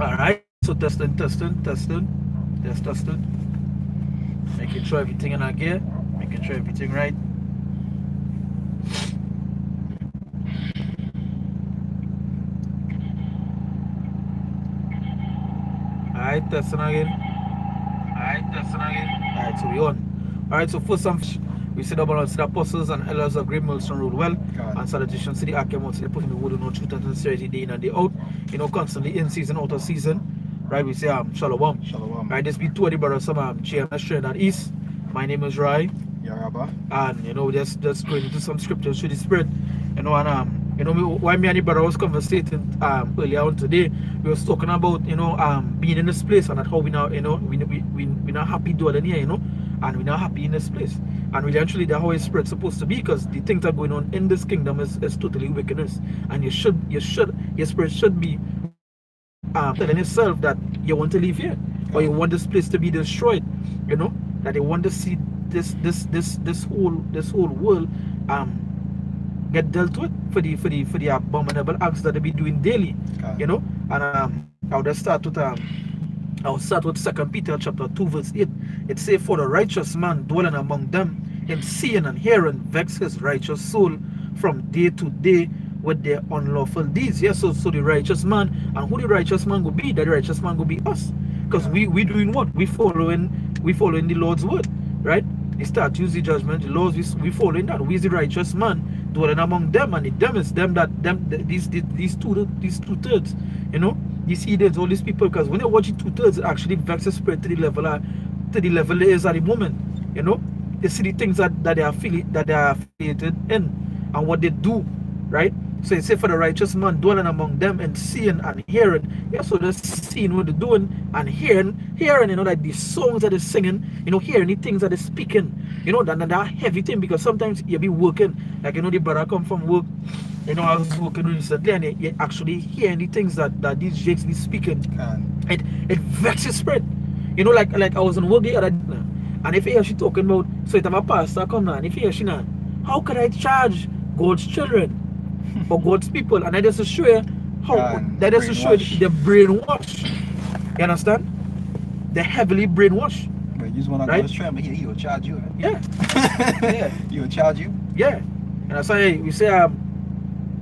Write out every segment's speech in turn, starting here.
Alright, so testing, testing. Making sure everything in our gear, making sure everything right. Alright, testing again. Alright, so we on. Alright, so first we see the balance the apostles and elders of Great Millstone rule well, and salutations to the Archimon, to the putting the word of no truth and sincerity day in and day out, constantly in season, out of season. Right, we say Shalom. Shalom. Right, this be two of the brothers some GMS straight and east. My name is Rai. Yaraba. And just going into some scriptures through the spirit. And why me and the brother was conversating earlier on today, we was talking about being in this place and that how we now we not happy dwelling here, and we're not happy in this place. And really actually the Holy Spirit supposed to be, because the things that are going on in this kingdom is totally wickedness. And your spirit should be telling yourself that you want to live here, or you want this place to be destroyed, that you want to see this whole world get dealt with for the abominable acts that they be doing daily. And I'll just start with 2 Peter chapter 2 verse 8. It say, for the righteous man dwelling among them, him seeing and hearing vex his righteous soul from day to day with their unlawful deeds. Yes, so the righteous man, and who the righteous man will be? The righteous man will be us, because we doing what? We following the Lord's word, right? The statutes, the judgment, the laws, we following that. We is the righteous man dwelling among them, and them is these two-thirds, these heathens, all these people. Because when you watch it, two-thirds, it actually vexes spirit to the level it is at the moment. You see the things that they are affiliated in and what they do, right? So it say, for the righteous man dwelling among them and seeing and hearing. Yeah, so just seeing what they're doing and hearing, like the songs that they're singing, hearing the things that they're speaking, that heavy thing. Because sometimes you be working, like, the brother come from work, I was working recently, and you actually hearing the things that these jakes be speaking. It vexes spirit. Like I was on work the other day, and if you hear she talking about, so it have a pastor come now, and if you hear she now, how can I charge God's children for God's people? And I just show you how that just show you the brainwash. You understand? The heavily brainwash. But you just want to go to but he will charge you. Yeah. Yeah. He will charge you. Yeah. And that's why we say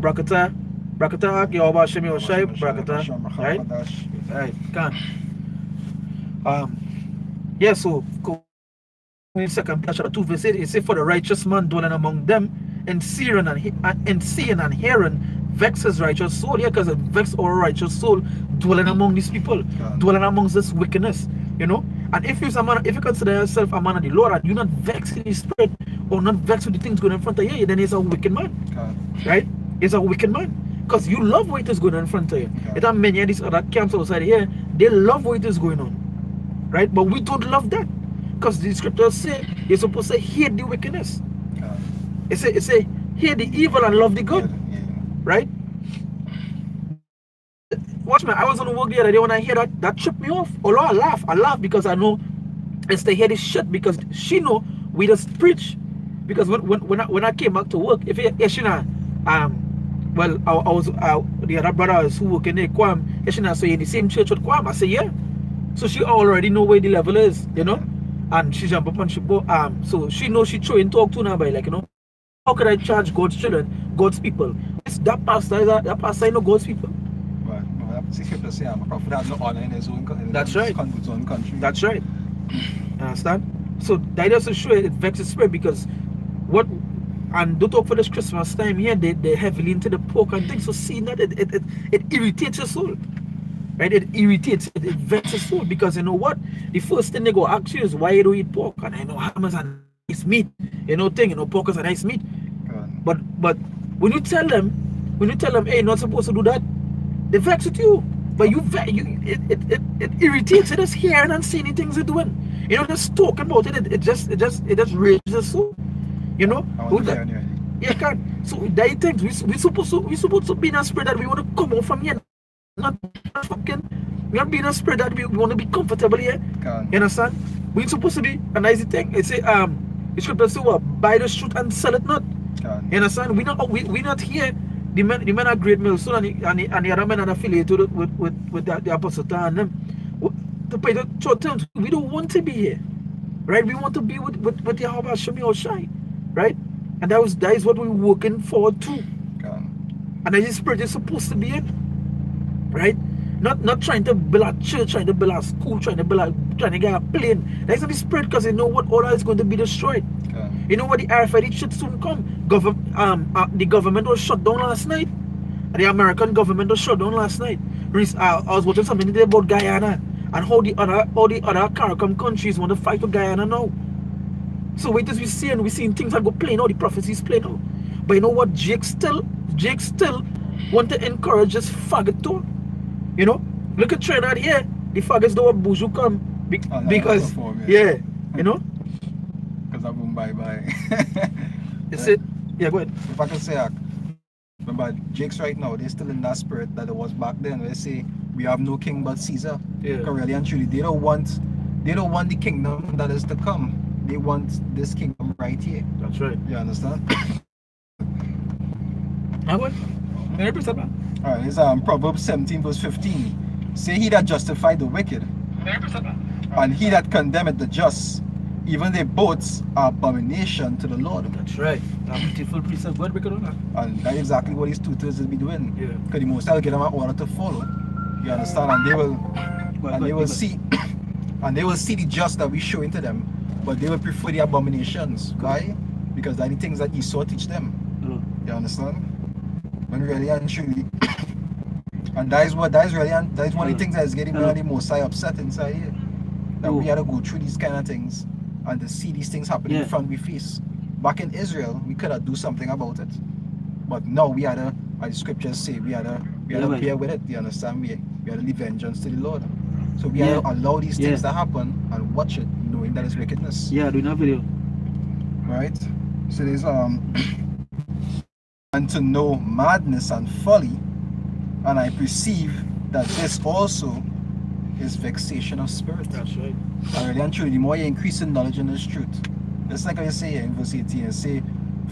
Brakata Yoba Shemi Oshai Brakata. Right? Can't. Yeah, so in 2 Peter 2 verse 8, it says, for the righteous man dwelling among them, and seeing and hearing vex his righteous soul. Yeah, because it vex our righteous soul dwelling among these people, dwelling amongst this wickedness. And if you consider yourself a man of the Lord, and you're not vexed in the spirit, or not vexed with the things going in front of you, then he's a wicked man. Right? He's a wicked man. Because you love what is going on in front of you. There are many of these other camps outside here, they love what is going on. Right? But we don't love that. Because the scriptures say you're supposed to hate the wickedness. It say hate the evil and love the good. Right? Watch me, I was on the work the other day. When I hear that tripped me off. Although I laugh because I know it's to hear this shit, because she know we just preach. Because when I came back to work, if she know, well, I was the other brothers who work in the Kwam, she know, so in the same church with Kwam. I say yeah. So she already know where the level is, and she jump up and she go, so she knows she throwing talk to now by, like, how can I charge God's children, God's people? It's that pastor God's people. See, scripture say, a prophet has no honor in his own country. That's right. His own country. That's right. You understand? So that doesn't show it vexes spirit, because and don't talk for this Christmas time here, they're heavily into the pork and things. So seeing that, it irritates your soul. Right? It irritates, it vexes soul, because you know what? The first thing they go ask you is, why you don't eat pork? And I know ham is a nice meat, pork is a nice meat. But when you tell them, hey, you're not supposed to do that, they vex with you. But it irritates you just hearing and seeing the things they're doing. Just talking about it, it just rages the soul. Yeah, can. So that things we supposed to be in a spirit that we want to come out from here. Not be in a spirit that we want to be comfortable here. You understand? We're supposed to be a nice thing. It say the scripture say, what? Buy the truth and sell it not. You understand? We not here the men are Great Millstone and the other men are affiliated with the Apostle and them. To pay the short term, we don't want to be here. Right? We want to be with Yahweh Shemi Oshai. Right? And that is what we're working forward to. And that is spirit is supposed to be in. Right? Not trying to build a church, trying to build a school, trying to get a plane. That's not the spirit, because you know what order is going to be destroyed. You know what, the RFID should soon come. The government was shut down last night. The American government was shut down last night. I was watching something today about Guyana and how the other CARICOM countries want to fight with Guyana now. So wait as we're seeing things that go playing out, the prophecies playing out. But you know what, Jake still want to encourage this faggot too. You know, look at Trinidad here. The faggots don't want Buju come because yeah, you know. Because I won't bye. It's it. Yeah, go ahead. If I can say, remember, Jake's right now, they're still in that spirit that it was back then. They say we have no king but Caesar. Yeah. Because really and truly, they don't want the kingdom that is to come. They want this kingdom right here. That's right. You understand? Now what? Alright, it's Proverbs 17 verse 15. Say he that justified the wicked, and he that condemned the just, even their boats are abomination to the Lord. That's right. That beautiful precept. What we can do. And that's exactly what his tutors will be doing. Yeah. Because the Most High will get them an order to follow. You understand? And they will see the just that we show into them, but they will prefer the abominations. Why? Because that's the things that Esau teach them. You understand? When really and truly, and that is one of the things that is getting me the Most High upset inside here. That we had to go through these kind of things and to see these things happening in front of we face. Back in Israel, we could have do something about it, but now we had to, as the scriptures say, we had to bear with it. You understand? We had to leave vengeance to the Lord. So we had to allow these things to happen and watch it, knowing that it's wickedness. Yeah, doing that video. Right? So there's and to know madness and folly, and I perceive that this also is vexation of spirit. That's right. And really and truly, the more you increase in knowledge in this truth, it's like I say in verse 18, it say,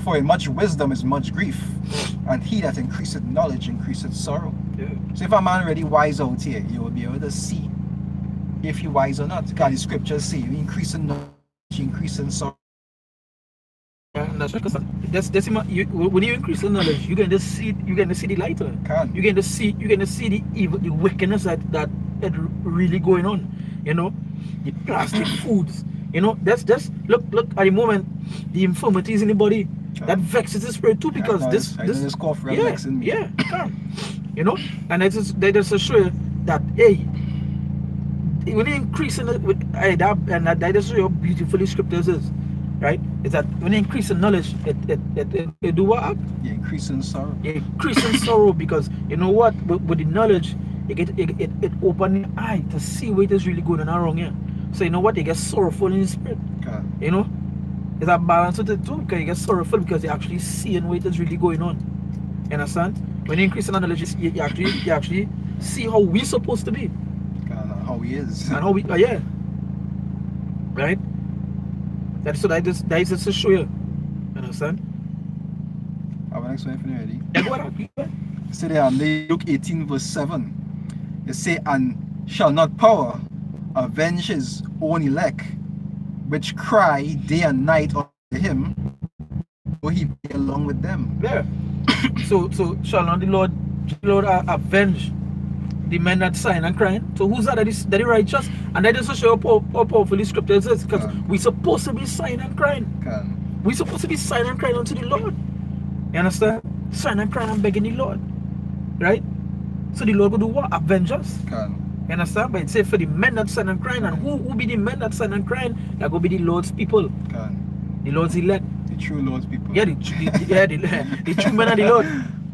for in much wisdom is much grief, and he that increaseth knowledge increaseth sorrow. Yeah. So if a man really wise out here, you will be able to see if he wise or not. Because the scriptures say, you increase in knowledge, you increase in sorrow. And that's because when you increase the knowledge, you're going to see the light. You're going to see the evil, the wickedness that really going on. You know, the plastic foods. You know, that's look at the moment, the infirmities in the body that vexes the spirit too, because this cough vexing me. You know, and they just show you that when you increase in it with that just show you how beautiful the scriptures is. Right? Is that when you increase in knowledge, it do what? You increase in sorrow. You increase in sorrow, because you know what? With the knowledge, it opens your eye to see what is really going on wrong here. So you know what? You get sorrowful in the spirit. Okay. You know? There's a balance with it too, because you get sorrowful because you actually see what is really going on. You understand? When you increase in knowledge, you actually see how we're supposed to be. How he is. And how we right? That is just to show you. You understand? I have an next one for you ready. Yeah, go ahead. So there, Luke 18 verse 7. It say, and shall not power avenge his own elect, which cry day and night unto him, or he be along with them. Yeah. So shall not the Lord avenge the men that sign and crying? So who's that is righteous? And that just show how powerful the scripture is, because we're supposed to be signing and crying. We're supposed to be signing and crying unto the Lord. You understand? Signing and crying and begging the Lord. Right? So the Lord will do what? Avenge us. You understand? But it says for the men that sign and crying, and who be the men that sign and crying? That will be the Lord's people. The Lord's elect. The true Lord's people. Yeah, the true men of the Lord.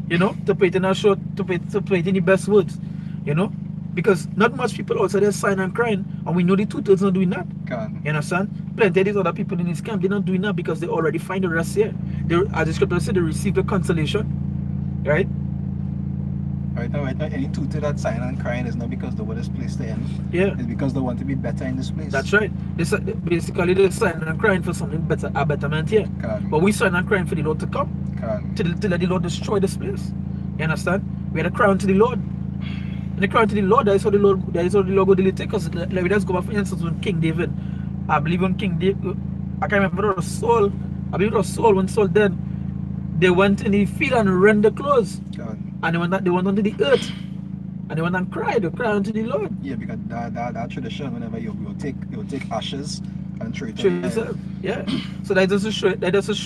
You know, to put it in a short, to put it in the best words. You know, because not much people outside there sign and crying, and we know the two-thirds not doing that. You understand? Plenty of these other people in this camp, they're not doing that because they already find the rest here. As the scripture said, they receive the consolation, right? Right now, any tutor that sign and crying is not because the word is placed in. Yeah. It's because they want to be better in this place. That's right. Basically, they're signing and crying for something better, a betterment here. But we sign and crying for the Lord to come. To let the Lord destroy this place. You understand? We had to cry unto the Lord. And the cry unto the Lord, that is how the Lord go deliver. Because let me just go back, for instance, when King David. I believe when King David, I can't remember, it was Saul. I believe it was Saul. When Saul dead, they went in the field and rent the clothes. God. And they went onto the earth. And they went and cried. They cried unto the Lord. Yeah, because that tradition, whenever you will take ashes and throw it Show on the yourself. head. Yeah. So that doesn't show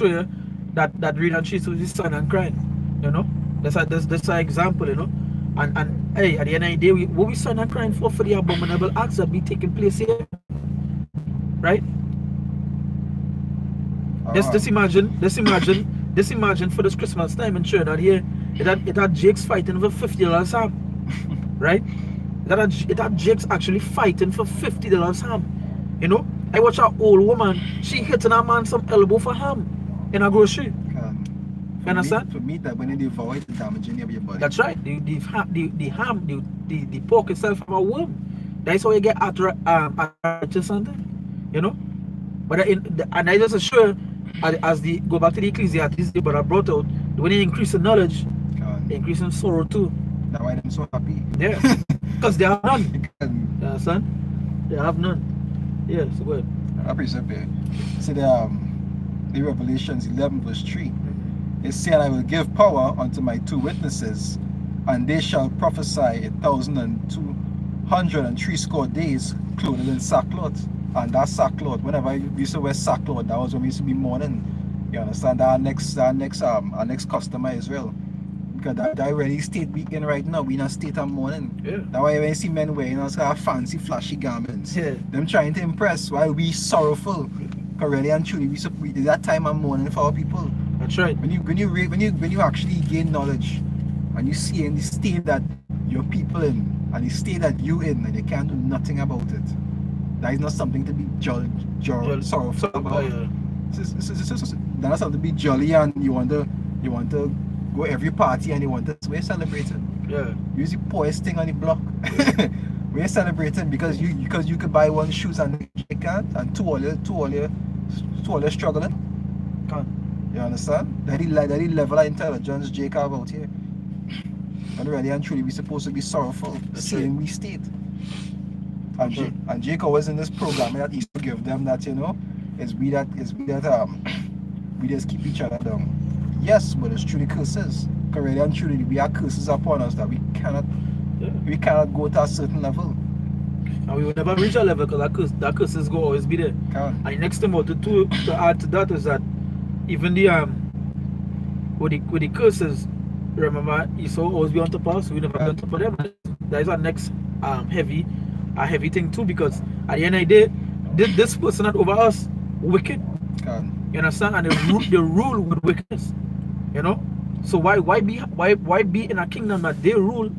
you that read and cheats with his son and crying. You know? That's an example, you know. And hey, at the end of the day, what we son and crying for the abominable acts that be taking place here. Right? Just imagine for this Christmas time in Trinidad here, it had Jake's fighting for $50 Sam. Right? It had Jake's actually fighting for $50 ham. You know? I watch an old woman, she hitting a man some elbow for ham in a grocery. You understand? For me, that when they devour it, the damaging of your body. That's right. The ham, the pork itself have a worm. That's how you get arthritis something. You know? But and I just assure, as the go back to the Ecclesiastes, but I brought out when they increase in knowledge, they increase in sorrow too. That's why I'm so happy. Yeah. Because they have none. You You understand? They have none. Yeah, so good. I appreciate it. See the Revelations 11 verse 3. It said, I will give power unto my 2 witnesses, and they shall prophesy 1,203 days, clothed in sackcloth. And that sackcloth, whenever we used to wear sackcloth, that was when we used to be mourning. You understand? Our next customer Israel. Because that already state we in right now. We in a state of mourning. Yeah. That's why when you see men wearing us fancy flashy garments. Yeah. Them trying to impress while we sorrowful. Because really and truly we that time of mourning for our people. That's right. When you actually gain knowledge and you see in the state that your people in and the state that you in and you can't do nothing about it, that is not something to be sorrowful about. Yeah. That's not something to be jolly and you want to go every party and you want to we're celebrating. Yeah. Use the poorest thing on the block. We're celebrating because you could buy 1 shoes and you can't, and two all you're struggling. Can't. You understand? That level of intelligence Jacob out here. And really and truly we supposed to be sorrowful, seeing we state. And Jacob was in this program that he used to give them that, you know, we just keep each other down. Yes, but it's truly curses. Because really and truly we have curses upon us that we cannot go to a certain level. And we will never reach that level because that curses go always be there. Can't. And next thing to add to that is that even the with the curses, remember, Esau always be on top of us, we never be on top of them. That is our next heavy thing too, because at the end of the day, this person that over us wicked. Can't. You understand? And they rule with wickedness. You know? So why be in a kingdom that they rule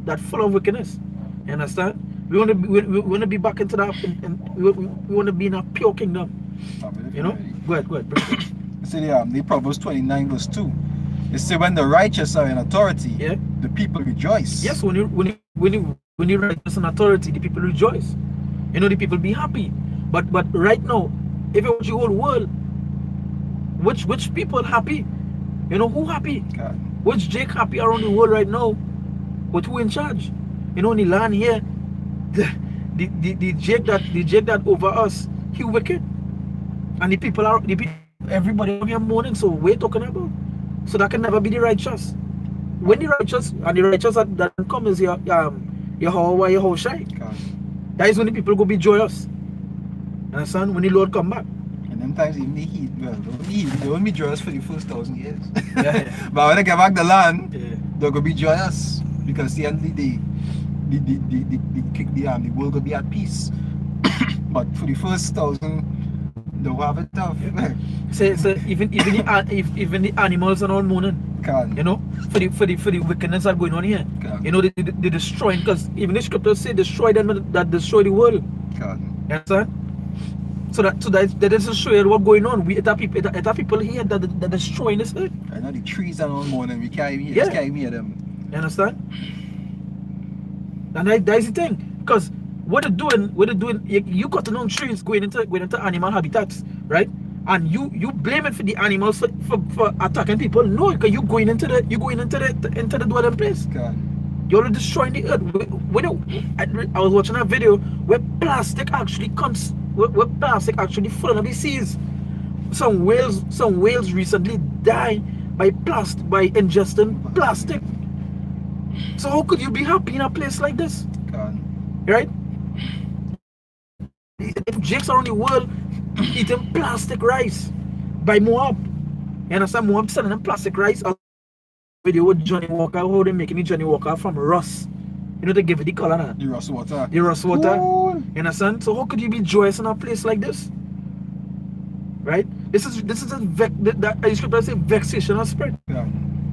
that full of wickedness? You understand? We want to be back into that, we want to be in a pure kingdom. You know? Go ahead. See the Proverbs 29 verse 2. It says when the righteous are in authority, Yeah. the people rejoice. Yes, when you righteous in authority, the people rejoice. You know, the people be happy. But right now, if it was the whole world, which people happy? You know who happy? God. Which Jake happy around the world right now? But who in charge? You know, in the land here, the Jake that over us, he wicked. And everybody out here mourning, so we're talking about. So that can never be the righteous. When the righteous that come is your Shai. God. That is when the people go be joyous. Understand? When the Lord come back. And them times even the heat, well, they won't be joyous for the first 1,000 years. Yeah. But when they get back the land, Yeah. they're gonna be joyous because the end of the day, the world will be at peace. But for the first 1,000, they'll have it tough. So even the animals are all mourning. Can. You know, for the wickedness that going on here. Can. You know, they destroying, because even the scriptures say destroy them that destroy the world. Can. You understand? So that is to show you what's going on. It are people here that destroying this earth. I know the trees are all morning. We can't even Yeah. just can't even hear them. You understand? And that is the thing. Because what they're doing, you cut down trees going into animal habitats, right? and you blame it for the animals for attacking people. No, because you going into the dwelling place. You're destroying the earth. I was watching a video where plastic actually comes, where plastic actually falling on the seas. Some whales recently died by ingesting plastic. So how could you be happy in a place like this? Right? If Jake's around the world eating plastic rice by Moab. You understand? Moab selling them plastic rice. Video with Johnny Walker, how they making the Johnny Walker from Ross. You know, they give it the color now. The Ross water. The Ross water. Cool. You understand? So how could you be joyous in a place like this? Right? This is a scripture say vexation of spirit. Yeah.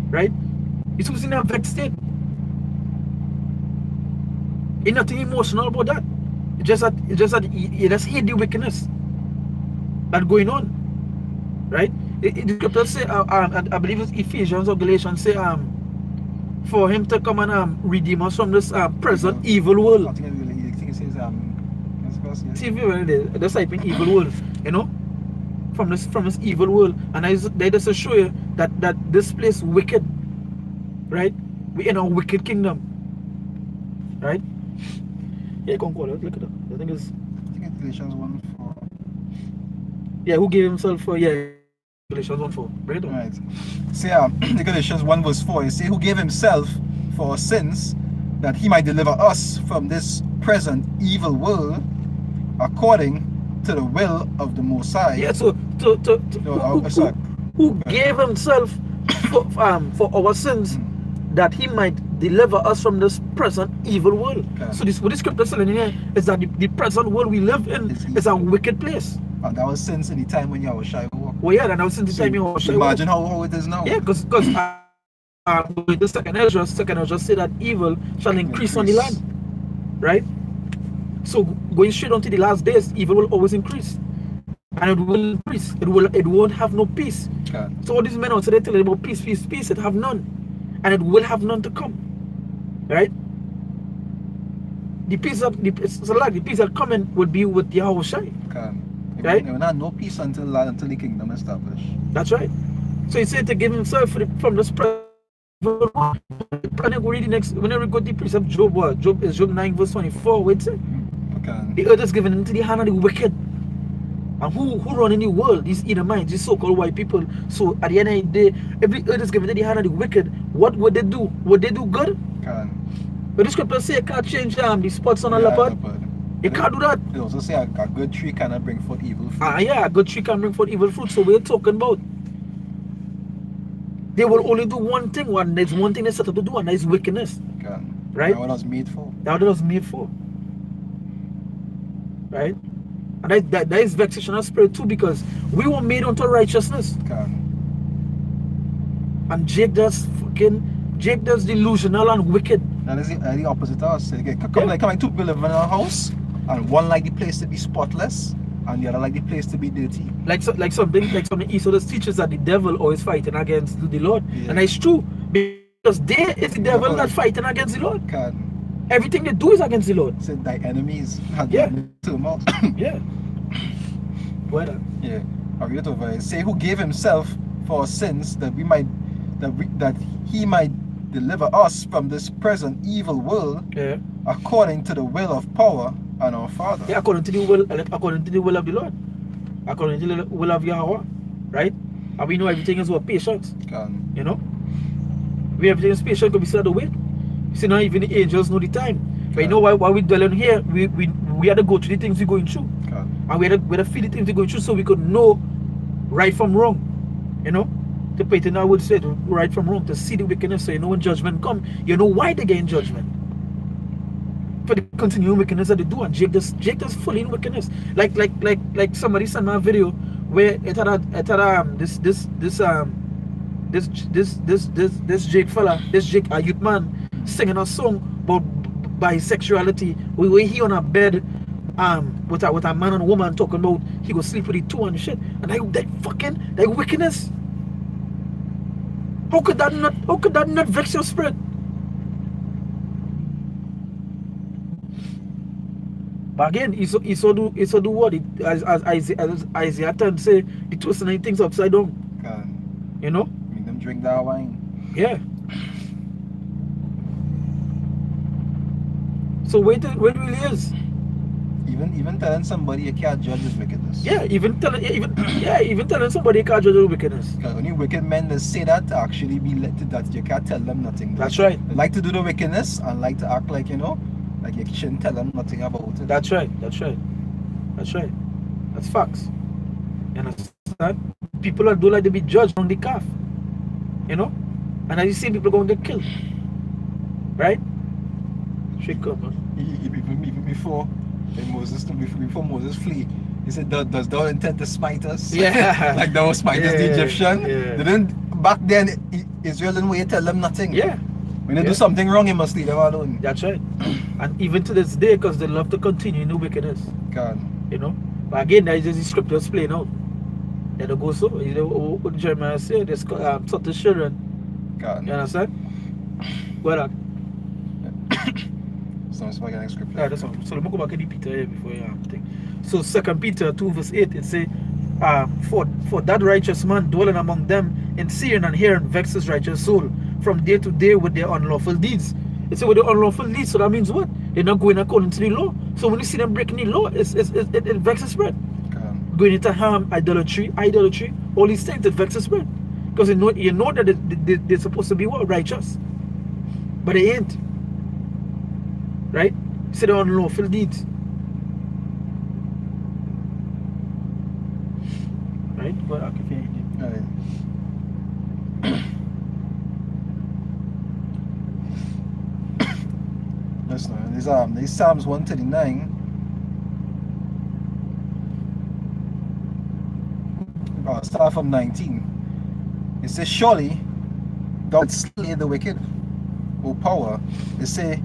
Right? It's supposed to be in a vexed state. Ain't nothing emotional about that. It's just that you just hate the wickedness that's going on. Right? The scripture say, I believe it's Ephesians or Galatians say, for him to come and redeem us from this present evil world. I think it says See if you the typing evil world, you know, from this evil world, and they just show you that this place wicked, right? We in a wicked kingdom, right? Yeah, come call it. Look at it. I think it's Galatians 1:4. Yeah, who gave himself for Galatians 1:4. Bring it on. Right. See, Galatians 1:4. It says, who gave himself for our sins, that he might deliver us from this present evil world, according to the will of the Most High. Yeah. So who gave himself for our sins, that he might deliver us from this present evil world. Okay. So what this scripture is telling here is that the present world we live in is a wicked place. And that was since in the time when you were shy walk. Well, yeah, and that was since the time you were shy walk. Imagine how it is now. Yeah, because with the second Ezra say that evil shall increase on the land, right? So going straight on to the last days, evil will always increase, and it will increase. It won't have no peace. Okay. So all these men out there telling about peace, it have none, and it will have none to come, right? The peace that coming would be with Yahweh Shai. Okay. Right? There will not no peace until the kingdom established. That's right. So he said to give himself from this present. Whenever we go to the precept Job, Job 9:24. Wait a second. Okay. The earth is given into the hand of the wicked. And who run in the world? These Edomites, these so-called white people. So at the end of the day, every earth is given into the hand of the wicked. What would they do? Would they do good? Okay. But the scripture say you can't change the spots on a leopard. You can't do that. It also say a good tree cannot bring forth evil fruit. Yeah, a good tree can bring forth evil fruit. So we're talking about they will only do one thing. There's one thing they set up to do, and that is wickedness. Okay. Right? That's what it was made for. That's what it was made for. Right? And that is vexation of spirit too, because we were made unto righteousness. Okay. And Jake does delusional and wicked. And it's the opposite of us. Like two people live in a house, and one like the place to be spotless, and the other like the place to be dirty. Like something Esau teaches that the devil always fighting against the Lord. Yeah. And that's true. Because there is the devil that's fighting against the Lord. Okay. Everything they do is against the Lord. So thy enemies have Yeah. to them out. Yeah. Well, Yeah. I read it over. It say who gave himself for our sins, that he might deliver us from this present evil world, yeah. according to the will of power and our Father. Yeah, according to the will of the Lord. According to the will of Yahweh. Right? And we know everything is what patience. Can. You know? Everything is patient because we still have to wait. You see, now even the angels know the time. But you know why we dwell here, we had to go through the things we're going through. Can. And we had to feel the things we're going through so we could know right from wrong. You know? To put it in our would say right from wrong, to see the wickedness, so you know when judgment come, you know why they get in judgment. For the continuing wickedness that they do, and Jake does fully in wickedness. Like somebody sent me a video where it had this Jake a youth man singing a song about bisexuality. Where he on a bed with a man and a woman talking about he go sleep with the two and shit, and that wickedness. How could that not vex your spirit? But again, he so do what? As Isaiah 10 say, the twisting things upside down. Can You know? make them drink that wine. Yeah. So wait it really is. Even telling somebody you can't judge his wickedness. Yeah, even telling somebody you can't judge their wickedness. Because only wicked men that say that to actually be let to that you can't tell them nothing. That's right. They like to do the wickedness and like to act like, you know, like you shouldn't tell them nothing about it. That's right. That's facts. You understand? People that don't like to be judged on the calf. You know? And as you see people going to get killed. Right? Straight come, man. Even before Moses flee, he said, does thou intend to smite us? Yeah. Like thou smite us the Egyptian? Yeah. They didn't, back then, Israel didn't wait to tell them nothing. Yeah. When they do something wrong, you must leave them alone. That's right. And even to this day, because they love to continue in the wickedness. God. You know? But again, that is just the scriptures playing out. That it goes so. You know what Jeremiah said, there's certain children. God. You understand? Well, So let's next scripture. that's all. So let me go back to the Peter here before you think. So 2 Peter 2 verse 8, it say, for that righteous man dwelling among them in seeing and hearing vexes righteous soul from day to day with their unlawful deeds. It say with their unlawful deeds, so that means what? They're not going according to the law. So when you see them breaking the law, it vexes spread. Going into harm, idolatry, all these things, it vexes spread. Because you know that they're supposed to be what? Righteous. But they ain't. Right? So they're unlawful deeds. Right? But okay, Alright. Listen, these Psalms 139. Start from 19. It says, surely thou wouldst slay the wicked, O power. It say,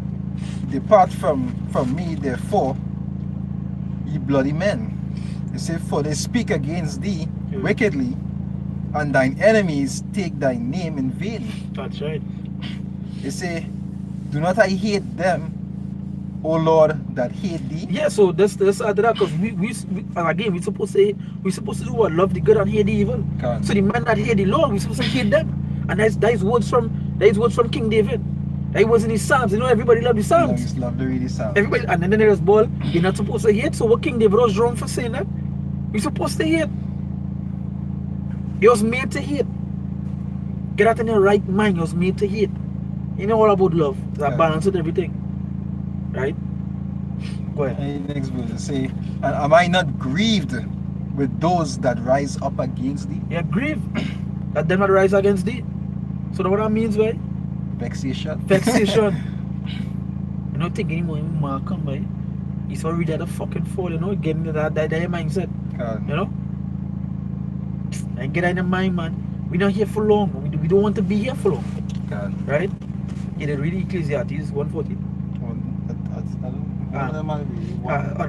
depart from me, therefore, ye bloody men. It say, for they speak against thee wickedly, and thine enemies take thy name in vain. that's right. It say, do not I hate them, O Lord, that hate thee? Yeah, so that's after that, because we again we supposed to do what? Love the good and hate the evil. Can. So the man that hate the Lord, we supposed to hate them. And that is words from King David. That was in his Psalms. You know, everybody love the Psalms. Love to read the Psalms. Everybody, and then there's ball, you're not supposed to hate. So what King David was wrong for saying that? We're supposed to hate. He was made to hate. Get out in your right mind, he was made to hate. You know all about love. That balance with everything. Right? Go ahead. And next verse, it say, and am I not grieved with those that rise up against thee? Yeah, grieve that them that rise against thee. So what that means, right? Vexation. Vexation. You don't think anymore, man, come by. He's already at the fucking fall, you know, getting into that mindset. God. You know? And get out of the mind, man. We're not here for long. We don't want to be here for long. God. Right? Yeah, they read Ecclesiastes 1:14. I don't know.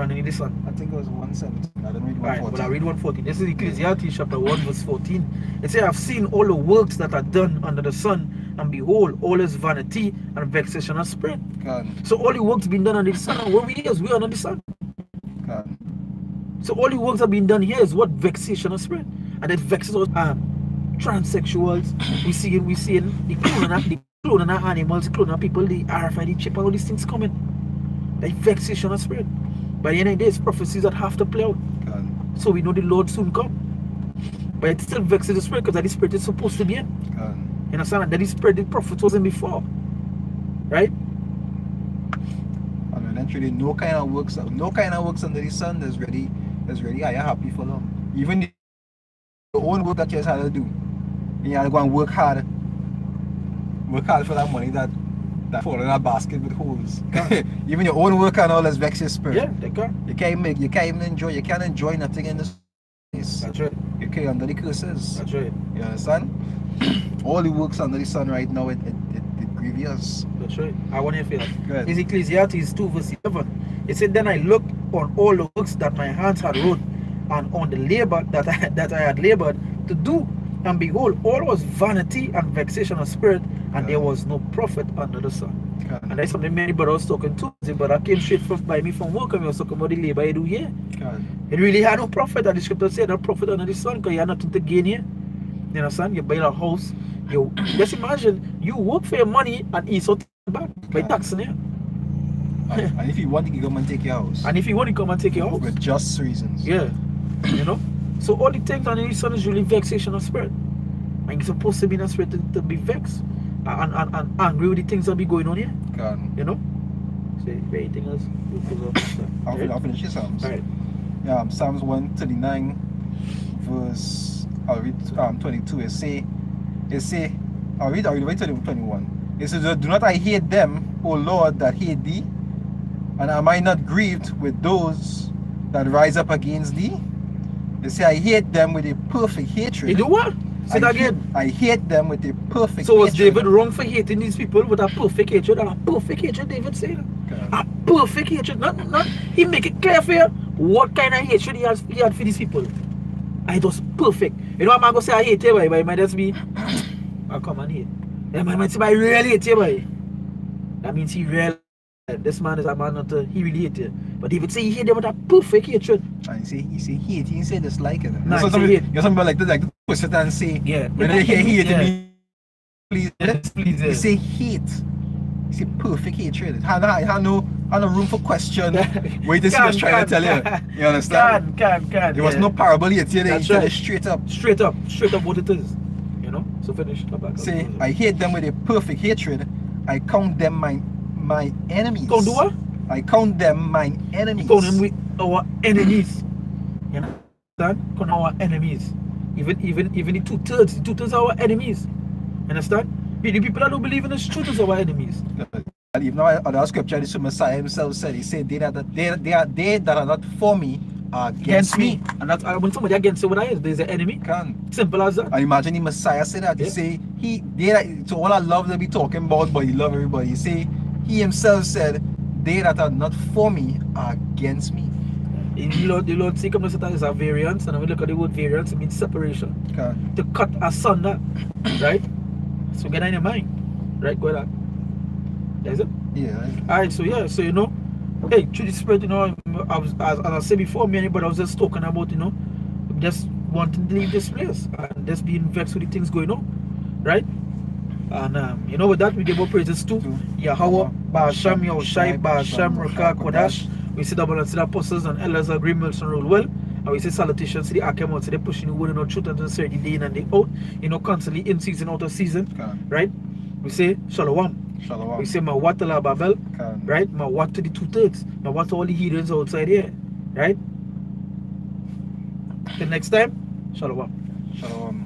No, this one. I think it was 117. I don't read 114. Right, well, I read 1:14. This is Ecclesiastes chapter 1 verse 14. It says, I've seen all the works that are done under the sun, and behold, all is vanity and vexation of spirit. God. So all the works being done under the sun, and where we is, we are under the sun. God. So all the works that being done here is what? Vexation of spirit. And it vexes us. Transsexuals, we see the cloning of animals, cloning of people, the RFID chip, all these things coming. Like vexation of spirit. By the end of the day, it's prophecies that have to play out. God. So we know the Lord soon come. But it still vexes the spirit because that the spirit is supposed to be in. God. You understand? And that the spirit the prophet wasn't before. Right? And eventually no kind of works under the sun that's ready. Are you happy for them? Even the own work that you have to do. You have to go and work hard. Work hard for that money that fall in a basket with holes. Even your own work and all that's vex your spirit. Yeah, they can. You can't even enjoy nothing in this place. That's right. You can't under the curses. That's right. You understand? All the works under the sun right now, it grievous. That's right. I want to feel that. Good. It's Ecclesiastes 2 verse 11. It said, then I looked on all the works that my hands had wrought, and on the labor that I had labored to do, and behold, all was vanity and vexation of spirit and there was no prophet under the sun. Can. And that's something many brothers talking to. The brother came straight from by me from work and he was talking about the labor he do here. Can. It really had no prophet, and the scripture said no prophet under the sun because you had nothing to gain here. You understand? You buy a house, you just imagine you work for your money and eat something back by taxing here. And if you want to come and take your house, And if you want to come and take your house, with just reasons. yeah, you know. So all the things under the sun is really vexation of spirit. And you're supposed to be in a spirit to be vexed and angry with the things that be going on here. Can. You know? So anything else? I'll finish your Psalms. Alright. Psalms 139 verse I'll read 22. It say I'll read 21. It says, do not I hate them, O Lord, that hate thee? And am I not grieved with those that rise up against thee? They say I hate them with a perfect hatred. You do what? Say that again. I hate them with a perfect So was hatred. David wrong for hating these people with a perfect hatred? And a perfect hatred, David said. Okay. A perfect hatred. Not he make it clear for you what kind of hatred he had for these people. And it was perfect. You know, I'm not going to say I hate you, but it might just be, oh, come on here. Yeah, man, might say I really hate you, boy. That means he really, this man is a man not he really hate you. But David say he hate them with a perfect hatred. And he say hate, he say dislike it. Nah, he say hate. You some people like to push it and say, Yeah. when they hear hate, Yeah. me, please. Yes, please. He say hate. He say perfect hatred. It had no room for question. Wait, this is trying to tell you. You understand? Can. There was no parable here. They That's tell right. it straight up. Straight up what it is. You know? So finish. Say, I hate them with a perfect hatred. I count them my enemies. Count do what? I count them mine enemies. Count them with our enemies. You know? Count our enemies. Even the two-thirds are our enemies. Understand? The people that don't believe in the truth is our enemies. And even other scripture, the Messiah himself said, he said, they that are not for me are against me. And that's when somebody against you, what is? There's an enemy. Can. Simple as that. And imagine the Messiah said that. He say, so all I love that be talking about, but he love everybody. He say, he himself said, they that are not for me are against me. The Lord say come to Satan is a variance, and when we look at the word variance, it means separation. Can. To cut asunder, right? So get that in your mind, right? Go ahead. That's it. Yeah. Alright, so yeah, so you know, hey, through the spirit, you know, as I said before, me and anybody, I was just talking about, you know, just wanting to leave this place and just being vexed with the things going on, right? And you know, with that, we give our praises to Yahweh, Ba'asham, Yahushai, Ba'asham, Rakah, Kodash. We sit down and see the apostles and elders agree, Milson rule well. And we say salutations to the Archemouts, so they're pushing the word in our truth and sincerity day in and day out, you know, constantly in season, out of season, Can. right? We say Shalom. Shalom. We say Mawatala Babel, Can. right? Mawat to the two-thirds. Mawat to all the heathens outside here, right? Till next time, Shalom. Shalom.